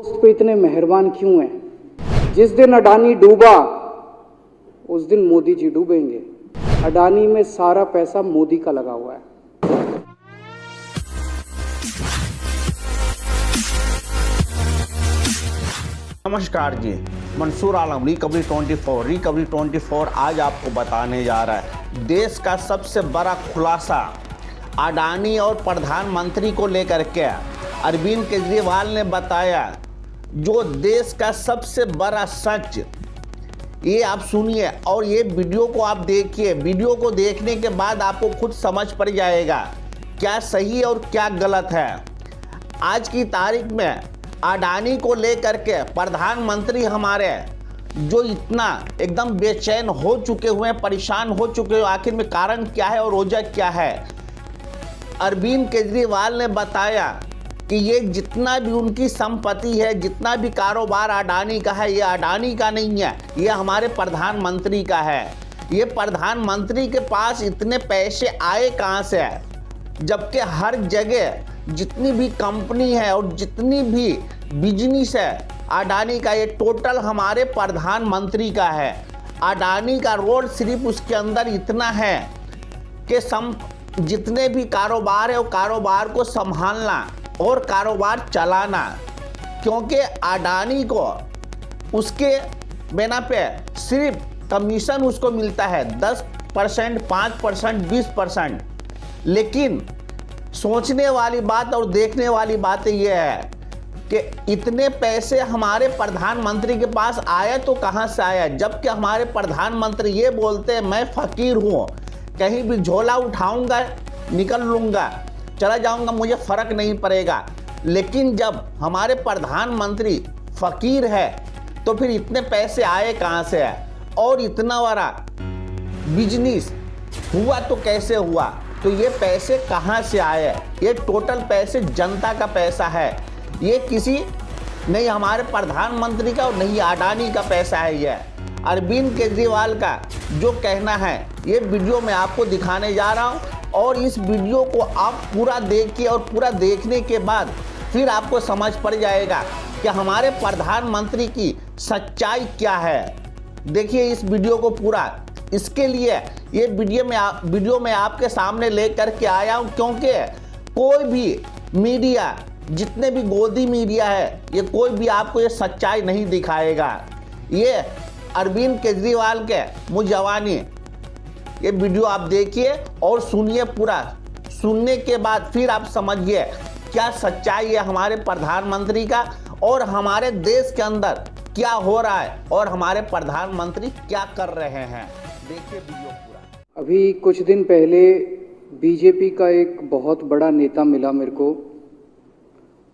दोस्त पे इतने मेहरबान क्यों हैं? जिस दिन अडानी डूबा उस दिन मोदी जी डूबेंगे। अडानी में सारा पैसा मोदी का लगा हुआ है। नमस्कार जी, मंसूर आलम, रिकवरी 24 आज आपको बताने जा रहा है देश का सबसे बड़ा खुलासा अडानी और प्रधानमंत्री को लेकर के। अरविंद केजरीवाल ने बताया जो देश का सबसे बड़ा सच। ये आप सुनिए और ये वीडियो को आप देखिए। वीडियो को देखने के बाद आपको खुद समझ पड़ जाएगा क्या सही और क्या गलत है। आज की तारीख में अडानी को लेकर के प्रधानमंत्री हमारे जो इतना एकदम बेचैन हो चुके हुए हैं, परेशान हो चुके हैं, आखिर में कारण क्या है और वजह क्या है। अरविंद केजरीवाल ने बताया कि ये जितना भी उनकी संपत्ति है, जितना भी कारोबार अडानी का है, ये अडानी का नहीं है, ये हमारे प्रधानमंत्री का है। ये प्रधानमंत्री के पास इतने पैसे आए कहाँ से है, जबकि हर जगह जितनी भी कंपनी है और जितनी भी बिजनेस है अडानी का, ये टोटल हमारे प्रधानमंत्री का है। अडानी का रोल सिर्फ उसके अंदर इतना है कि जितने भी कारोबार है वो कारोबार को संभालना और कारोबार चलाना, क्योंकि अडानी को उसके बिना पे सिर्फ कमीशन उसको मिलता है 10%, 5%, 20%। लेकिन सोचने वाली बात और देखने वाली बात यह है कि इतने पैसे हमारे प्रधानमंत्री के पास आया तो कहाँ से आया, जबकि हमारे प्रधानमंत्री ये बोलते हैं मैं फकीर हूँ, कहीं भी झोला उठाऊंगा निकल लूँगा, चला जाऊंगा, मुझे फर्क नहीं पड़ेगा। लेकिन जब हमारे प्रधानमंत्री फकीर है तो फिर इतने पैसे आए कहाँ से है, और इतना बड़ा बिजनेस हुआ तो कैसे हुआ, तो ये पैसे कहाँ से आए। ये टोटल पैसे जनता का पैसा है, ये किसी नहीं हमारे प्रधानमंत्री का और नहीं अडानी का पैसा है। ये अरविंद केजरीवाल का जो कहना है ये वीडियो में आपको दिखाने जा रहा हूँ, और इस वीडियो को आप पूरा देखिए और पूरा देखने के बाद फिर आपको समझ पड़ जाएगा कि हमारे प्रधानमंत्री की सच्चाई क्या है। देखिए इस वीडियो को पूरा। इसके लिए ये वीडियो में आपके सामने लेकर के आया हूँ, क्योंकि कोई भी मीडिया, जितने भी गोदी मीडिया है, ये कोई भी आपको ये सच्चाई नहीं दिखाएगा। ये अरविंद केजरीवाल के मुँह जवानी, ये वीडियो आप देखिए और सुनिए पूरा। सुनने के बाद फिर आप समझिए क्या सच्चाई है हमारे प्रधानमंत्री का और हमारे देश के अंदर क्या हो रहा है और हमारे प्रधानमंत्री क्या कर रहे हैं। देखिए वीडियो पूरा। अभी कुछ दिन पहले बीजेपी का एक बहुत बड़ा नेता मिला मेरे को,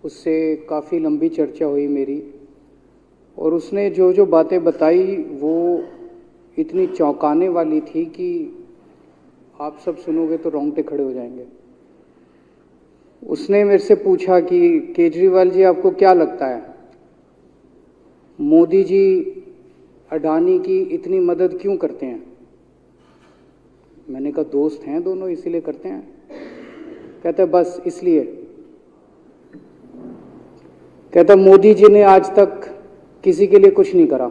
उससे काफ़ी लंबी चर्चा हुई मेरी, और उसने जो जो बातें बताई वो इतनी चौंकाने वाली थी कि आप सब सुनोगे तो रोंगटे खड़े हो जाएंगे। उसने मेरे से पूछा कि केजरीवाल जी आपको क्या लगता है, मोदी जी अडानी की इतनी मदद क्यों करते हैं? मैंने कहा दोस्त हैं दोनों इसीलिए करते हैं। कहता बस इसलिए। कहता मोदी जी ने आज तक किसी के लिए कुछ नहीं करा,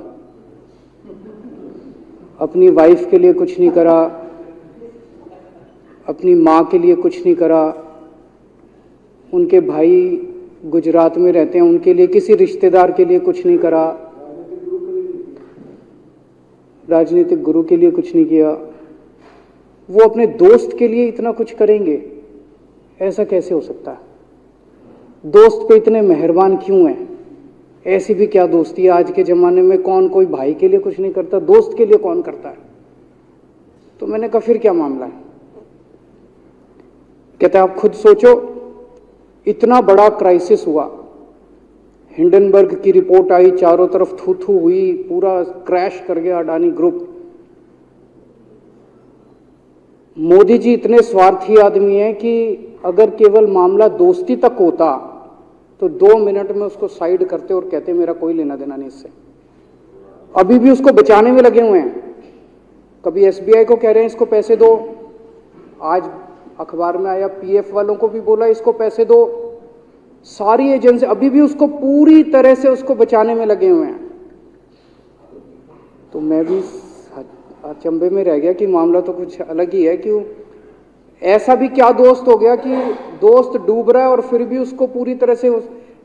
अपनी वाइफ के लिए कुछ नहीं करा, अपनी माँ के लिए कुछ नहीं करा, उनके भाई गुजरात में रहते हैं उनके लिए, किसी रिश्तेदार के लिए कुछ नहीं करा, राजनीतिक गुरु के लिए कुछ नहीं किया। वो अपने दोस्त के लिए इतना कुछ करेंगे, ऐसा कैसे हो सकता है? दोस्त पे इतने मेहरबान क्यों हैं? ऐसी भी क्या दोस्ती है आज के ज़माने में, कौन कोई भाई के लिए कुछ नहीं करता, दोस्त के लिए कौन करता है? तो मैंने कहा फिर क्या मामला है? कहता आप खुद सोचो, इतना बड़ा क्राइसिस हुआ, हिंडनबर्ग की रिपोर्ट आई, चारों तरफ थू थू हुई, पूरा क्रैश कर गया अडानी ग्रुप। मोदी जी इतने स्वार्थी आदमी हैं कि अगर केवल मामला दोस्ती तक होता तो 2 मिनट में उसको साइड करते और कहते मेरा कोई लेना देना नहीं इससे। अभी भी उसको बचाने में लगे हुए हैं। कभी एसबीआई को कह रहे हैं इसको पैसे दो, आज अखबार में आया पीएफ वालों को भी बोला इसको पैसे दो, सारी एजेंसी अभी भी उसको पूरी तरह से उसको बचाने में लगे हुए हैं। तो मैं भी अचंभे में रह गया कि मामला तो कुछ अलग ही है। क्यों ऐसा भी क्या दोस्त हो गया कि दोस्त डूब रहा है और फिर भी उसको पूरी तरह से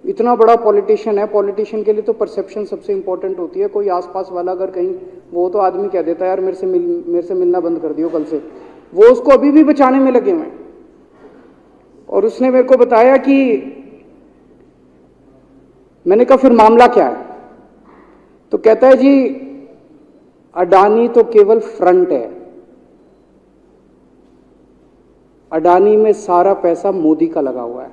इतना बड़ा पॉलिटिशियन है। पॉलिटिशियन के लिए तो परसेप्शन सबसे इंपॉर्टेंट होती है। कोई आसपास वाला अगर कहीं वो तो आदमी कह देता है यार मेरे से मिलना बंद कर दियो कल से, वो उसको अभी भी बचाने में लगे हुए हैं। और उसने मेरे को बताया कि मैंने कहा फिर मामला क्या है? तो कहता है जी अडानी तो केवल फ्रंट है, अडानी में सारा पैसा मोदी का लगा हुआ है।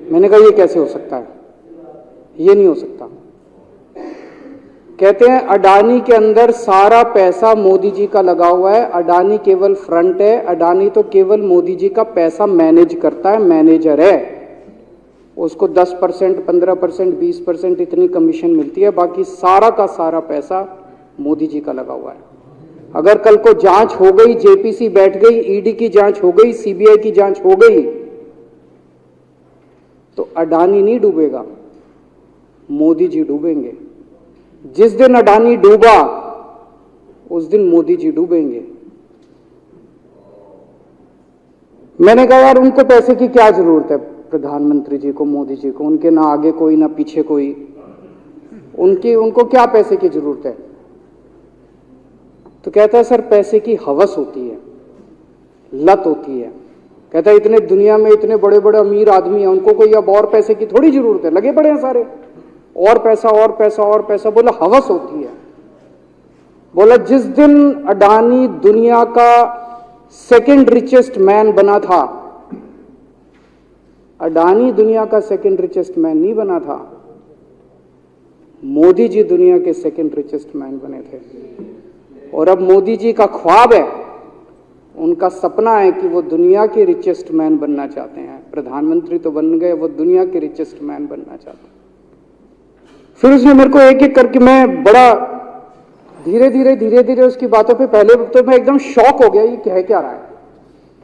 मैंने कहा ये कैसे हो सकता है? ये नहीं हो सकता। कहते हैं अडानी के अंदर सारा पैसा मोदी जी का लगा हुआ है, अडानी केवल फ्रंट है, अडानी तो केवल मोदी जी का पैसा मैनेज करता है, मैनेजर है। उसको 10%, 15%, 20% इतनी कमीशन मिलती है, बाकी सारा का सारा पैसा मोदी जी का लगा हुआ है। अगर कल को जांच हो गई, जेपीसी बैठ गई, ईडी की जांच हो गई, सीबीआई की जांच हो गई, तो अडानी नहीं डूबेगा, मोदी जी डूबेंगे। जिस दिन अडानी डूबा उस दिन मोदी जी डूबेंगे। मैंने कहा यार उनको पैसे की क्या जरूरत है, प्रधानमंत्री जी को, मोदी जी को, उनके ना आगे कोई ना पीछे कोई, उनको क्या पैसे की जरूरत है? तो कहता है सर पैसे की हवस होती है, लत होती है। कहता है इतने दुनिया में इतने बड़े बड़े अमीर आदमी हैं, उनको कोई अब और पैसे की थोड़ी जरूरत है, लगे पड़े हैं सारे, और पैसा और पैसा और पैसा। बोला हवस होती है। बोला जिस दिन अडानी दुनिया का सेकंड रिचेस्ट मैन बना था, अडानी दुनिया का सेकंड रिचेस्ट मैन नहीं बना था, मोदी जी दुनिया के सेकंड रिचेस्ट मैन बने थे। और अब मोदी जी का ख्वाब है, उनका सपना है कि वो दुनिया के रिचेस्ट मैन बनना चाहते हैं। प्रधानमंत्री तो बन गए, वो दुनिया के रिचेस्ट मैन बनना चाहते हैं। फिर उसने मेरे को एक एक करके, मैं बड़ा धीरे धीरे उसकी बातों पे, पहले तो मैं एकदम शॉक हो गया ये कह क्या रहा है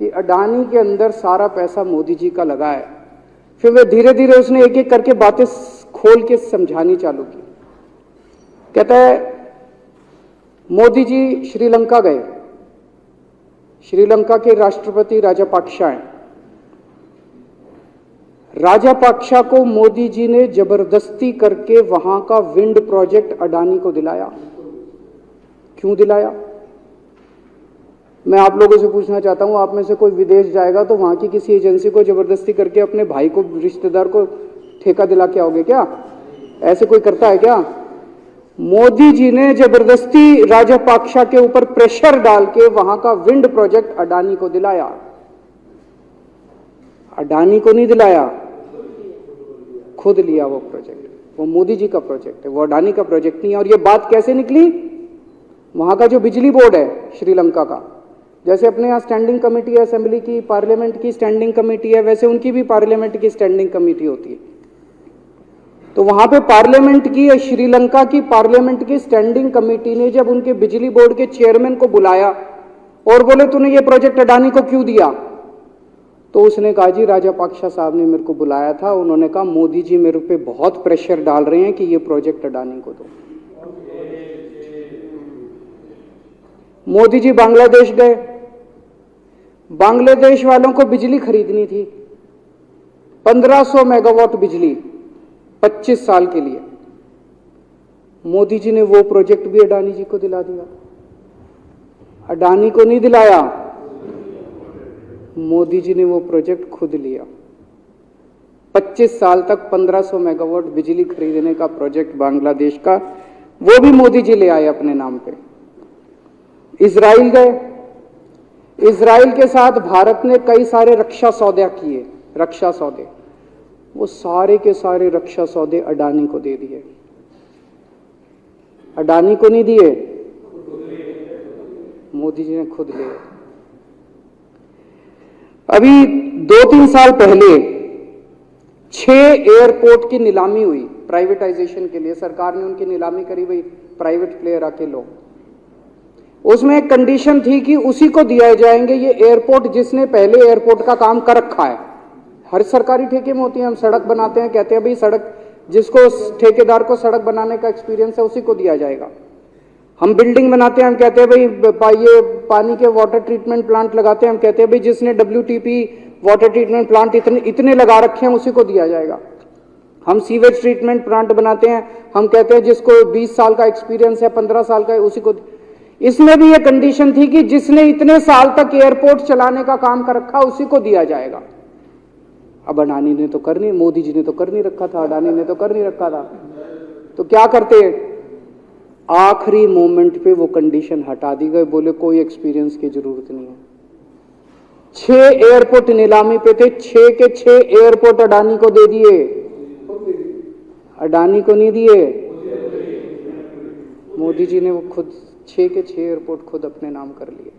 कि अडानी के अंदर सारा पैसा मोदी जी का लगा है। फिर वे धीरे धीरे उसने एक एक करके बातें खोल के समझानी चालू की। कहता है मोदी जी श्रीलंका गए, श्रीलंका के राष्ट्रपति राजापाक्सा हैं। राजापाक्सा को मोदी जी ने जबरदस्ती करके वहां का विंड प्रोजेक्ट अडानी को दिलाया। क्यों दिलाया? मैं आप लोगों से पूछना चाहता हूं, आप में से कोई विदेश जाएगा तो वहां की किसी एजेंसी को जबरदस्ती करके अपने भाई को, रिश्तेदार को ठेका दिला के आओगे क्या? ऐसे कोई करता है क्या? मोदी जी ने जबरदस्ती राजापाक्सा के ऊपर प्रेशर डाल के वहां का विंड प्रोजेक्ट अडानी को दिलाया। अडानी को नहीं दिलाया, खुद लिया वो प्रोजेक्ट। वो मोदी जी का प्रोजेक्ट है, वो अडानी का प्रोजेक्ट नहीं है। और ये बात कैसे निकली? वहां का जो बिजली बोर्ड है श्रीलंका का, जैसे अपने यहाँ स्टैंडिंग कमेटी है असेंबली की, पार्लियामेंट की स्टैंडिंग कमेटी है, वैसे उनकी भी पार्लियामेंट की स्टैंडिंग कमेटी होती है। तो वहां पे पार्लियामेंट की, श्रीलंका की पार्लियामेंट की स्टैंडिंग कमेटी ने जब उनके बिजली बोर्ड के चेयरमैन को बुलाया और बोले तूने ये प्रोजेक्ट अडानी को क्यों दिया, तो उसने कहा जी राजापाक्सा साहब ने मेरे को बुलाया था, उन्होंने कहा मोदी जी मेरे पे बहुत प्रेशर डाल रहे हैं कि ये प्रोजेक्ट अडानी को दो। मोदी जी बांग्लादेश गए, बांग्लादेश वालों को बिजली खरीदनी थी, 1500 मेगावाट बिजली 25 साल के लिए। मोदी जी ने वो प्रोजेक्ट भी अडानी जी को दिला दिया। अडानी को नहीं दिलाया, मोदी जी ने वो प्रोजेक्ट खुद लिया। 25 साल तक 1500 मेगावाट बिजली खरीदने का प्रोजेक्ट बांग्लादेश का, वो भी मोदी जी ले आए अपने नाम पे। इजराइल गए, इजराइल के साथ भारत ने कई सारे रक्षा सौदे किए, रक्षा सौदे, वो सारे के सारे रक्षा सौदे अडानी को दे दिए। अडानी को नहीं दिए, मोदी जी ने खुद लिए। अभी 2-3 साल पहले 6 एयरपोर्ट की नीलामी हुई प्राइवेटाइजेशन के लिए, सरकार ने उनकी नीलामी करी, भाई प्राइवेट प्लेयर आके लो। उसमें एक कंडीशन थी कि उसी को दिया जाएंगे ये एयरपोर्ट जिसने पहले एयरपोर्ट का काम कर रखा है। हर सरकारी ठेके में होती है, हम सड़क बनाते हैं, कहते हैं भाई सड़क जिसको ठेकेदार को सड़क बनाने का एक्सपीरियंस है उसी को दिया जाएगा। हम बिल्डिंग बनाते हैं, हम कहते हैं भाई ये पानी के वाटर ट्रीटमेंट प्लांट लगाते हैं, हम कहते हैं भाई जिसने WTP वाटर ट्रीटमेंट प्लांट इतने लगा रखे हैं उसी को दिया जाएगा। हम सीवेज ट्रीटमेंट प्लांट बनाते हैं, हम कहते हैं जिसको 20 साल का एक्सपीरियंस है, 15 साल का है, उसी को। इसमें भी ये कंडीशन थी कि जिसने इतने साल तक एयरपोर्ट चलाने का काम कर रखा उसी को दिया जाएगा। अब अडानी ने तो कर नहीं, मोदी जी ने तो कर नहीं रखा था, अडानी ने तो कर नहीं रखा था, तो क्या करते? आखिरी मोमेंट पे वो कंडीशन हटा दी गई, बोले कोई एक्सपीरियंस की जरूरत नहीं है। 6 एयरपोर्ट नीलामी पे थे, 6 के 6 एयरपोर्ट अडानी को दे दिए, अडानी को नहीं दिए, मोदी जी ने वो खुद 6 के 6 एयरपोर्ट खुद अपने नाम कर लिए।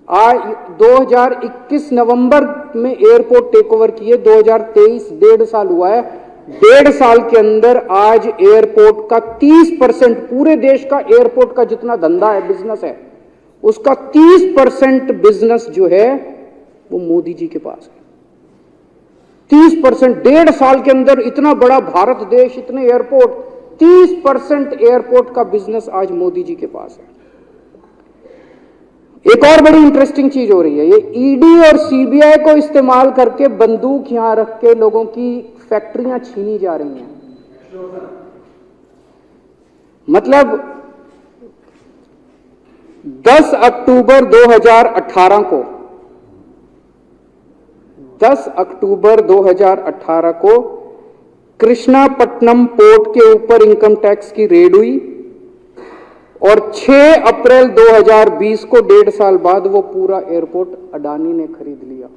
आज 2021 नवंबर में एयरपोर्ट टेक ओवर किए, 2023 1.5 साल हुआ है। 1.5 साल के अंदर आज एयरपोर्ट का 30%, पूरे देश का एयरपोर्ट का जितना धंधा है, बिजनेस है, उसका 30% बिजनेस जो है वो मोदी जी के पास है। 30%, 1.5 साल के अंदर इतना बड़ा भारत देश, इतने एयरपोर्ट, 30% एयरपोर्ट का बिजनेस आज मोदी जी के पास है। एक और बड़ी इंटरेस्टिंग चीज हो रही है, ये ईडी और सीबीआई को इस्तेमाल करके बंदूक यहां रख के लोगों की फैक्ट्रियां छीनी जा रही हैं। मतलब 10 अक्टूबर 2018 को 10 अक्टूबर 2018 को कृष्णापट्टनम पोर्ट के ऊपर इनकम टैक्स की रेड हुई और 6 अप्रैल 2020 को 1.5 साल बाद वो पूरा एयरपोर्ट अडानी ने खरीद लिया।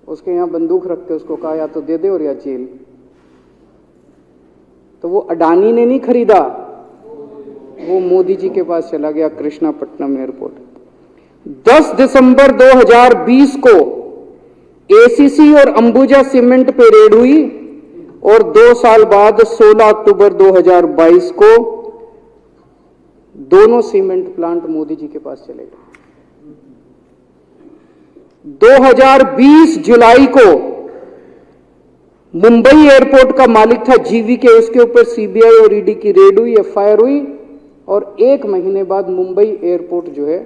उसके यहां बंदूक रख के उसको कहा या तो दे दे और या जेल। तो वो अडानी ने नहीं खरीदा, वो मोदी जी के पास चला गया कृष्णापट्टनम एयरपोर्ट। 10 दिसंबर 2020 को एसीसी और अंबुजा सीमेंट पे रेड हुई और 2 साल बाद 16 अक्टूबर 2022 को दोनों सीमेंट प्लांट मोदी जी के पास चले गए। 2020 जुलाई को मुंबई एयरपोर्ट का मालिक था जीवीके, उसके ऊपर सीबीआई और ईडी की रेड हुई, एफआईआर हुई और 1 महीने बाद मुंबई एयरपोर्ट जो है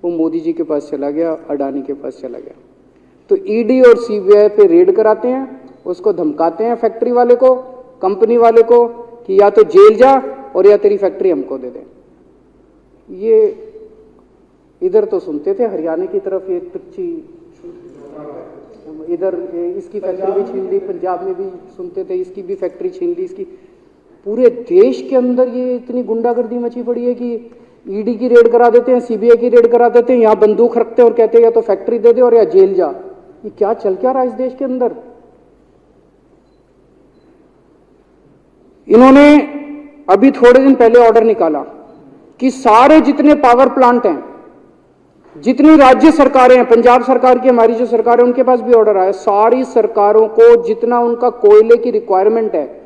वो मोदी जी के पास चला गया, अडानी के पास चला गया। तो ईडी और सीबीआई पे रेड कराते हैं, उसको धमकाते हैं फैक्ट्री वाले को, कंपनी वाले को कि या तो जेल जा और या तेरी फैक्ट्री हमको दे दे। ये इधर तो सुनते थे हरियाणा की तरफ ये पिच्ची, इधर इसकी फैक्ट्री भी छीन ली, पंजाब में भी सुनते थे इसकी भी फैक्ट्री छीन ली, इसकी। पूरे देश के अंदर ये इतनी गुंडागर्दी मची पड़ी है कि ईडी की रेड करा देते हैं, सीबीआई की रेड करा देते हैं, यहाँ बंदूक रखते हैं और कहते हैं या तो फैक्ट्री दे दे और या जेल जा। ये क्या चल क्या रहा है इस देश के अंदर? इन्होंने अभी थोड़े दिन पहले ऑर्डर निकाला कि सारे जितने पावर प्लांट हैं, जितनी राज्य सरकारें हैं, पंजाब सरकार की, हमारी जो सरकार है उनके पास भी ऑर्डर आया, सारी सरकारों को जितना उनका कोयले की रिक्वायरमेंट है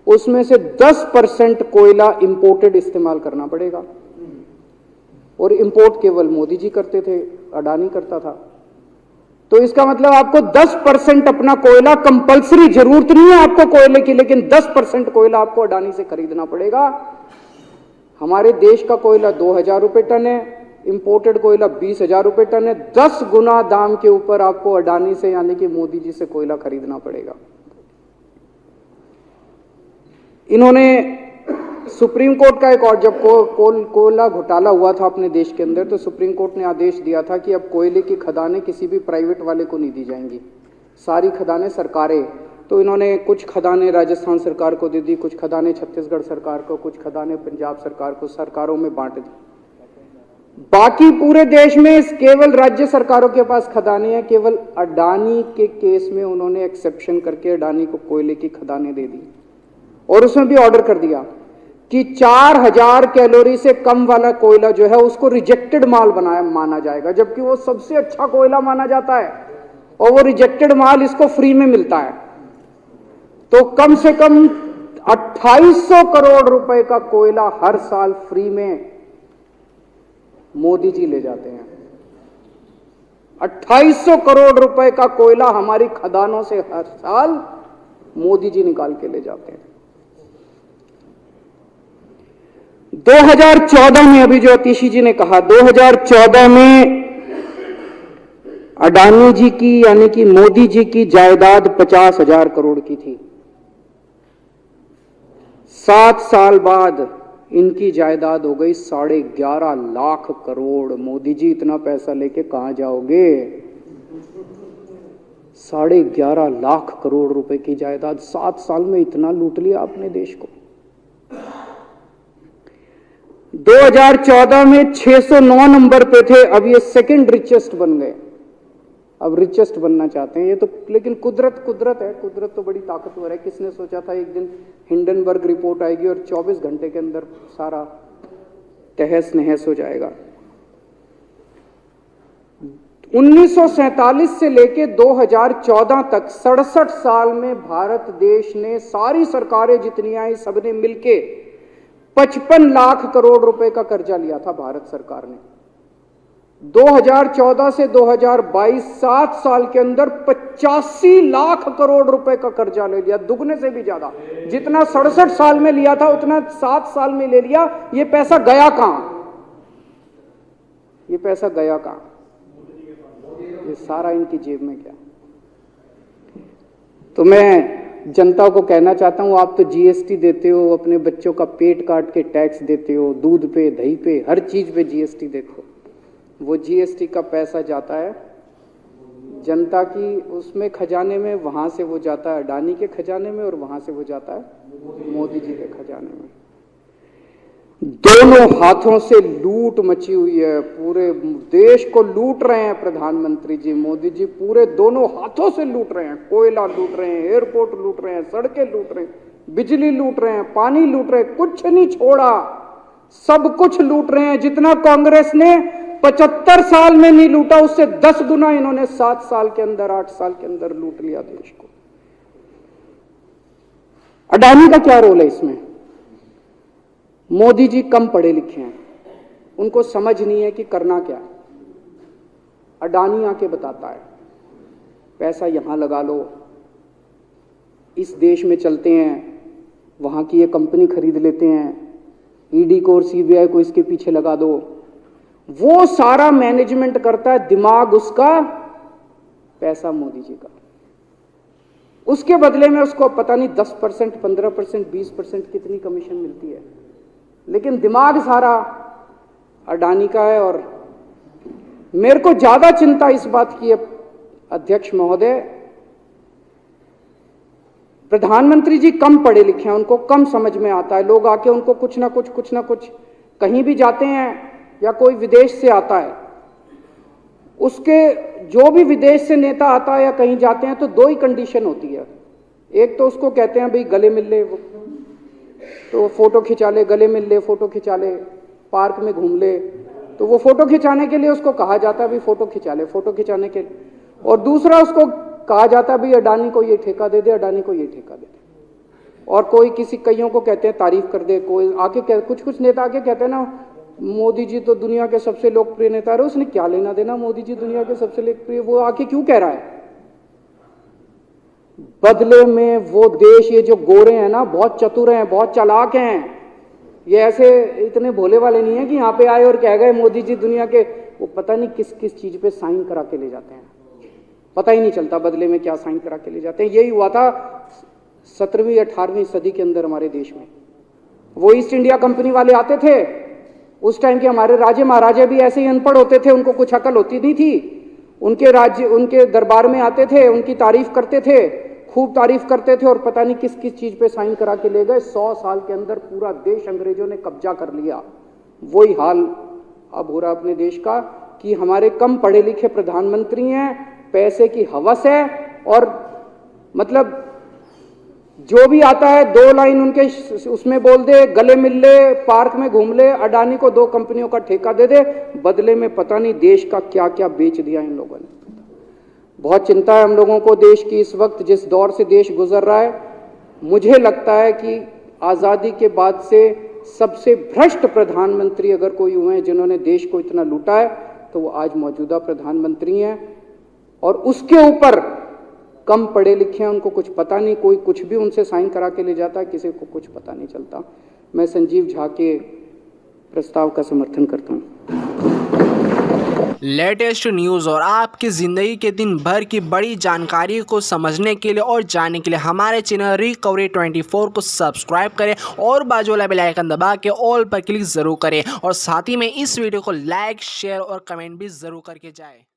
उसमें से 10% कोयला इंपोर्टेड इस्तेमाल करना पड़ेगा। और इंपोर्ट केवल मोदी जी करते थे, अडानी करता था। तो इसका मतलब आपको 10% अपना कोयला कंपलसरी, जरूरत नहीं है आपको कोयले की, लेकिन 10% कोयला आपको अडानी से खरीदना पड़ेगा। हमारे देश का कोयला 2000 रुपए टन है, इंपोर्टेड कोयला 20,000 रुपए टन है। 10 गुना दाम के ऊपर आपको अडानी से यानी कि मोदी जी से कोयला खरीदना पड़ेगा। इन्होंने सुप्रीम कोर्ट का एक और, जब कोयला घोटाला हुआ था अपने देश के अंदर, तो सुप्रीम कोर्ट ने आदेश दिया था कि अब कोयले की खदानें किसी भी प्राइवेट वाले को नहीं दी जाएंगी, सारी खदानें सरकारें। तो इन्होंने कुछ खदानें राजस्थान सरकार को दे दी, कुछ खदानें छत्तीसगढ़ सरकार को, कुछ खदानें पंजाब सरकार को, सरकारों में बांट दी। बाकी पूरे देश में केवल राज्य सरकारों के पास खदानें हैं। केवल अडानी के केस में उन्होंने एक्सेप्शन करके अडानी को कोयले की खदानें दे दी और उसमें भी ऑर्डर कर दिया कि 4000 कैलोरी से कम वाला कोयला जो है उसको रिजेक्टेड माल माना जाएगा, जबकि वो सबसे अच्छा कोयला माना जाता है और वो रिजेक्टेड माल इसको फ्री में मिलता है। तो कम से कम 2800 करोड़ रुपए का कोयला हर साल फ्री में मोदी जी ले जाते हैं। 2800 करोड़ रुपए का कोयला हमारी खदानों से हर साल मोदी जी निकाल के ले जाते हैं। 2014 में, अभी जो अतिशी जी ने कहा, 2014 में अडानी जी की यानी कि मोदी जी की जायदाद 50,000 करोड़ की थी। 7 साल बाद इनकी जायदाद हो गई 11.5 लाख करोड़। मोदी जी इतना पैसा लेके कहां जाओगे? 11.5 लाख करोड़ रुपए की जायदाद 7 साल में इतना लूट लिया आपने देश को। 2014 में 609 नंबर पे थे, अब ये सेकंड रिचेस्ट बन गए। अब रिचेस्ट बनना चाहते हैं ये तो, लेकिन कुदरत है, कुदरत तो बड़ी ताकतवर है। किसने सोचा था एक दिन हिंडनबर्ग रिपोर्ट आएगी और 24 घंटे के अंदर सारा तहस नहस हो जाएगा। 1947 से लेके 2014 तक 67 साल में भारत देश ने, सारी सरकारें जितनी आई सबने मिलके 55 लाख करोड़ रुपए का कर्जा लिया था भारत सरकार ने। 2014 से 2022 7 साल के अंदर 85 लाख करोड़ रुपए का कर्जा ले लिया, दुगने से भी ज्यादा। जितना 67 साल में लिया था उतना 7 साल में ले लिया। ये पैसा गया कहां? ये पैसा गया कहां? ये सारा इनकी जेब में गया। तो मैं जनता को कहना चाहता हूं, आप तो जीएसटी देते हो, अपने बच्चों का पेट काट के टैक्स देते हो, दूध पे, दही पे, हर चीज पे जीएसटी देते हो। वो जीएसटी का पैसा जाता है जनता की उसमें खजाने में, वहां से वो जाता है अडानी के खजाने में और वहां से वो जाता है मोदी जी के खजाने में। दोनों हाथों से लूट मची हुई है, पूरे देश को लूट रहे हैं प्रधानमंत्री जी, मोदी जी पूरे दोनों हाथों से लूट रहे हैं। कोयला लूट रहे हैं, एयरपोर्ट लूट रहे हैं, सड़कें लूट रहे हैं, बिजली लूट रहे हैं, पानी लूट रहे हैं, कुछ नहीं छोड़ा, सब कुछ लूट रहे हैं। जितना कांग्रेस ने 75 साल में नहीं लूटा, उससे 10 गुना इन्होंने 7 साल के अंदर, 8 साल के अंदर लूट लिया देश को। अडानी का क्या रोल है इसमें? मोदी जी कम पढ़े लिखे हैं, उनको समझ नहीं है कि करना क्या है। अडानी आके बताता है पैसा यहां लगा लो, इस देश में चलते हैं, वहां की ये कंपनी खरीद लेते हैं, ईडी को और सीबीआई को इसके पीछे लगा दो। वो सारा मैनेजमेंट करता है, दिमाग उसका, पैसा मोदी जी का। उसके बदले में उसको पता नहीं 10%, 15%, 20% कितनी कमीशन मिलती है, लेकिन दिमाग सारा अडानी का है। और मेरे को ज्यादा चिंता इस बात की है अध्यक्ष महोदय, प्रधानमंत्री जी कम पढ़े लिखे हैं, उनको कम समझ में आता है। लोग आके उनको कुछ ना कुछ कहीं भी जाते हैं या कोई विदेश से आता है, उसके जो भी विदेश से नेता आता है या कहीं जाते हैं तो 2 ही कंडीशन होती है। एक तो उसको कहते हैं भाई गले मिल ले, तो फोटो खिंचा ले, गले मिल ले, फोटो खिंचा ले, पार्क में घूम ले, तो वो फोटो खिंचाने के लिए उसको कहा जाता है भाई फोटो खिंचा ले, फोटो खिंचाने के लिए। और दूसरा उसको कहा जाता है भाई अडानी को ये ठेका दे दे, अडानी को ये ठेका दे दे। और कोई किसी, कईयों को कहते हैं तारीफ कर दे, कोई आके कुछ नेता आके कहते हैं ना मोदी जी तो दुनिया के सबसे लोकप्रिय नेता है। उसने क्या लेना देना, मोदी जी दुनिया के सबसे लोकप्रिय, वो आके क्यों कह रहा है? बदले में वो देश, ये जो गोरे हैं ना, बहुत चतुर हैं, बहुत चालाक हैं, ये ऐसे इतने भोले वाले नहीं है कि यहाँ पे आए और कह गए मोदी जी दुनिया के, वो पता नहीं किस किस चीज पे साइन करा के ले जाते हैं, पता ही नहीं चलता बदले में क्या साइन करा के ले जाते हैं। यही हुआ था 17वीं 18वीं सदी के अंदर हमारे देश में। वो ईस्ट इंडिया कंपनी वाले आते थे, उस टाइम के हमारे राजे महाराजे भी ऐसे ही अनपढ़ होते थे, उनको कुछ अकल होती नहीं थी। उनके राज्य, उनके दरबार में आते थे, उनकी तारीफ करते थे, खूब तारीफ करते थे, और पता नहीं किस किस चीज पे साइन करा के ले गए। 100 साल के अंदर पूरा देश अंग्रेजों ने कब्जा कर लिया। वही हाल अब हो रहा अपने देश का कि हमारे कम पढ़े लिखे प्रधानमंत्री हैं, पैसे की हवस है, और मतलब जो भी आता है 2 लाइन उनके उसमें बोल दे, गले मिल ले, पार्क में घूम ले, अडानी को 2 कंपनियों का ठेका दे दे, बदले में पता नहीं देश का क्या क्या बेच दिया इन लोगों ने। बहुत चिंता है हम लोगों को देश की इस वक्त, जिस दौर से देश गुजर रहा है। मुझे लगता है कि आज़ादी के बाद से सबसे भ्रष्ट प्रधानमंत्री अगर कोई हुए हैं जिन्होंने देश को इतना लूटा है, तो वो आज मौजूदा प्रधानमंत्री हैं। और उसके ऊपर कम पढ़े लिखे हैं, उनको कुछ पता नहीं, कोई कुछ भी उनसे साइन करा के ले जाता है, किसी को कुछ पता नहीं चलता। मैं संजीव झा के प्रस्ताव का समर्थन करता हूं। लेटेस्ट न्यूज़ और आपकी ज़िंदगी के दिन भर की बड़ी जानकारी को समझने के लिए और जानने के लिए हमारे चैनल रिकवरी 24 को सब्सक्राइब करें और बाजू वाला बेल आइकन दबा के ऑल पर क्लिक ज़रूर करें और साथ ही में इस वीडियो को लाइक, शेयर और कमेंट भी ज़रूर करके जाएं।